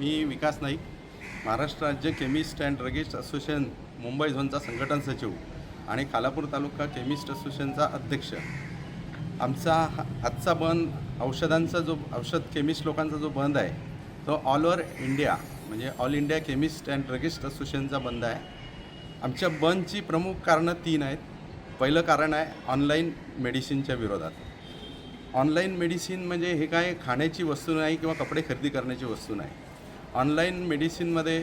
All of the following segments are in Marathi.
मी विकास नाईक, महाराष्ट्र राज्य chemist and druggist association Mumbai झोनचा संघटन सचिव आणि खालापूर तालुका केमिस्ट असोसिएशनचा अध्यक्ष. आमचा आजचा बंद औषध केमिस्ट लोकांचा जो बंद आहे तो ऑल ओव्हर इंडिया म्हणजे all India chemist and druggist असोसिएशनचा बंद आहे. आमच्या बंदची प्रमुख कारणं 3 आहेत. पहिलं कारण आहे ऑनलाईन मेडिसिनच्या विरोधात. ऑनलाईन मेडिसिन म्हणजे हे काय खाण्याची वस्तू नाही किंवा कपडे खरेदी करण्याची वस्तू नाही. ऑनलाईन मेडिसिनमध्ये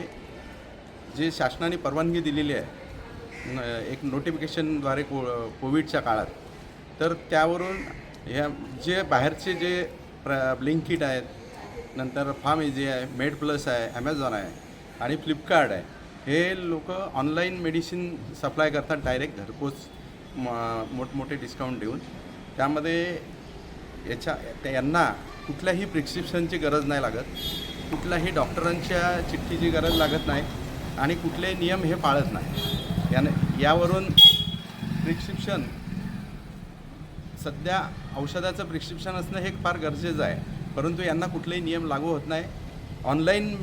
जे शासनाने परवानगी दिलेली आहे एक नोटिफिकेशनद्वारे कोविडच्या काळात, तर त्यावरून ह्या जे बाहेरचे जे ब्लिंकिट आहेत, नंतर फार्मेजी आहे, मेड प्लस आहे, ॲमेझॉन आहे आणि फ्लिपकार्ट आहे, हे लोक ऑनलाईन मेडिसिन सप्लाय करतात डायरेक्ट घरपोच मोठमोठे डिस्काउंट देऊन. त्यामध्ये यांना कुठल्याही प्रिस्क्रिप्शनची गरज नाही लागत, कुठल्याही डॉक्टरांच्या चिठ्ठीची गरज लागत नाही आणि कुठलेही नियम हे पाळत नाही. यावरून प्रिस्क्रिप्शन सध्या औषधाचं प्रिस्क्रिप्शन असणं हे फार गरजेचं आहे, परंतु यांना कुठलेही नियम लागू होत नाही. ऑनलाईन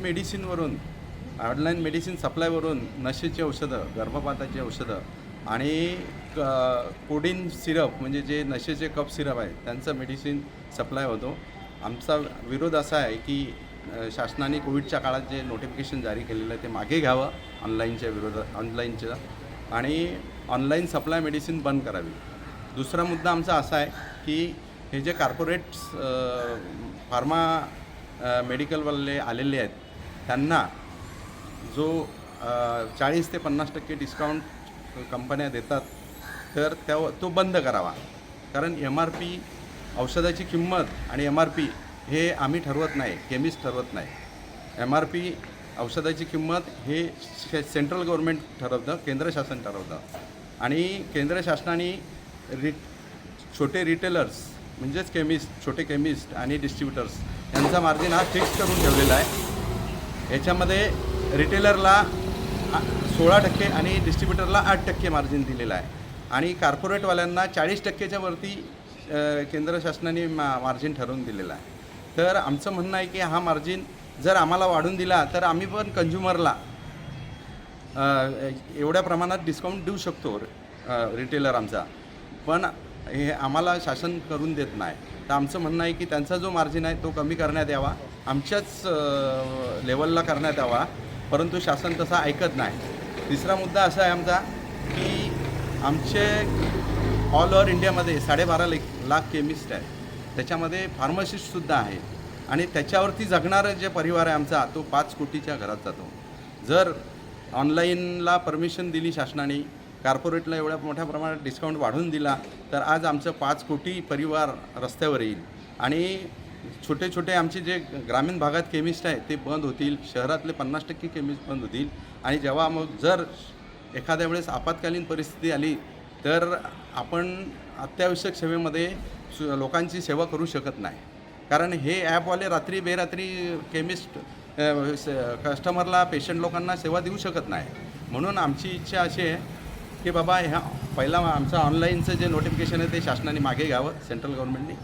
मेडिसिन सप्लायवरून नशेची औषधं, गर्भपाताची औषधं आणि कोडिन सिरप म्हणजे जे नशेचे कप सिरप आहे त्यांचं मेडिसिन सप्लाय होतो. आमचा विरोध असा आहे की शासनाने कोविडच्या काळात जे नोटिफिकेशन जारी केलेलं आहे ते मागे घ्यावं ऑनलाईनचं आणि ऑनलाईन सप्लाय मेडिसिन बंद करावी. दुसरा मुद्दा आमचा असा आहे की हे जे कॉर्पोरेट्स फार्मा मेडिकलवाले आलेले आहेत त्यांना जो 40 ते 50% डिस्काउंट कंपन्या देतात, तर तो बंद करावा. कारण MRP औषधाची किंमत आणि MRP हे आम्ही ठरवत नाही, केमिस्ट ठरवत नाही. MRP औषधाची किंमत हे सेंट्रल गव्हर्नमेंट ठरवतं, केंद्र शासन ठरवतं आणि केंद्र शासनाने छोटे रिटेलर्स म्हणजेच छोटे केमिस्ट आणि डिस्ट्रीब्युटर्स यांचा मार्जिन हा फिक्स करून ठेवलेला आहे. याच्यामध्ये रिटेलरला 16% आणि डिस्ट्रीब्युटरला 8% मार्जिन दिलेलं आहे आणि कॉर्पोरेटवाल्यांना 40%च्या वरती केंद्र शासनाने मार्जिन ठरवून दिलेला आहे. तर आमचं म्हणणं आहे की हा मार्जिन जर आम्हाला वाढून दिला तर आम्ही पण कंझ्युमरला एवढ्या प्रमाणात डिस्काउंट देऊ शकतो रिटेलर आमचा, पण हे आम्हाला शासन करून देत नाही. तर आमचं म्हणणं आहे की त्यांचा जो मार्जिन आहे तो कमी करण्यात यावा, आमच्याच लेवलला करण्यात यावा, परंतु शासन तसा ऐकत नाही. तिसरा मुद्दा असा आहे आमचा की आमचे ऑल ओव्हर इंडियामध्ये 12.5 लाख केमिस्ट आहे, त्याच्यामध्ये फार्मासिस्टसुद्धा आहे आणि त्याच्यावरती जगणारं जे परिवार आहे आमचा तो 5 कोटीच्या घरात जातो. जर ऑनलाईनला परमिशन दिली शासनाने, कॉर्पोरेटला एवढ्या मोठ्या प्रमाणात डिस्काउंट वाढवून दिला, तर आज आमचं 5 कोटी परिवार रस्त्यावर येईल आणि छोटे आमचे जे ग्रामीण भागात केमिस्ट आहे ते बंद होतील, शहरातले 50% केमिस्ट बंद होतील आणि जेव्हा मग जर एखाद्या वेळेस आपत्कालीन परिस्थिती आली तर आपण अत्यावश्यक सेवेमध्ये लोकांची सेवा करू शकत नाही. कारण हे ॲपवाले रात्री बेरात्री केमिस्ट कस्टमरला, पेशंट लोकांना सेवा देऊ शकत नाही. म्हणून आमची इच्छा अशी आहे की बाबा पहिला आमचं ऑनलाईनचं जे नोटिफिकेशन आहे ते शासनाने मागे घ्यावं, सेंट्रल गव्हर्नमेंटने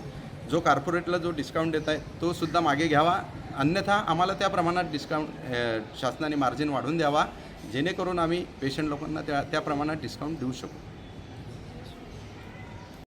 जो कॉर्पोरेटला जो डिस्काउंट देत आहे तो सुद्धा मागे घ्यावा, अन्यथा आम्हाला त्या प्रमाणात डिस्काउंट शासनाने मार्जिन वाढवून द्यावा, जेणेकरून आम्ही पेशंट लोकांना त्या प्रमाणात डिस्काउंट देऊ शकू.